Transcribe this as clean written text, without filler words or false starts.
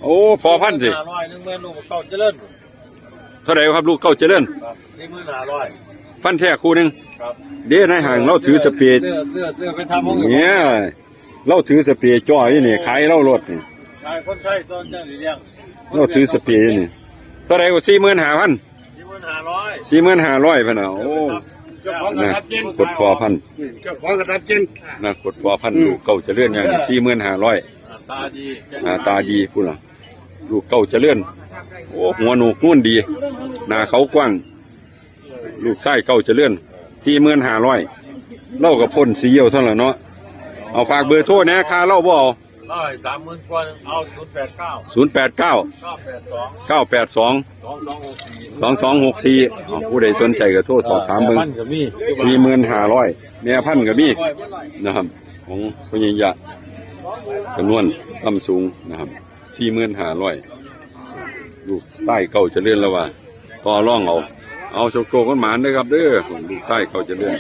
อ้พอพันสิ 1,500แม่ลูกเก้าเจริญ เท่าไหร่ครับลูกเก้าเจริญ ครับ4,500ฟันแท้คู่หนึง ครับ เด้ในห่างเราถือสเปรย์ เสื้อไปทำห้อง เนี่ยเราถือสเปรย์จ่อยนี่ขายเรารถนี่ ชายคนไทยต้นจังหรือยัง เราถือสเปรย์นี่เท่าไหร่ก็45,000 4,500 พะนะโอ้ เจ้าของกระ นะ ทับเจน กดพอพัน เจ้าของกระทับเจน นะกดพอพันลูกเก้าเจริญอย่าง45,000 ตาดี ตาดีพุ่นล่ะลูกเก้าเจริญโอ้หัวหนูกนุ่นดีหน้าเขากว้างลูกไส้เก้าเจริญ45,000เล่ากับพ่นสีเหี่ยวเท่านั้นเนาะเอาฝากเบอร์โทรนะค่าเล่าบ่เอา 30,000กว่าเอา089 089 982 982 2264 ผู้ใดสนใจก็โทรสอบถามเบิ่ง ก็มี 45,000แม่พันธุ์ก็มีนะครับของพญายะจำนวนซ้ำสูงนะครับ45,000ลูกไส้เก่าเจะเลื่อนแล้วว่าต่อร่องเอาโชคๆกันหมานเด้อครับเด้อลูกไส้เก่าเจะเลื่อน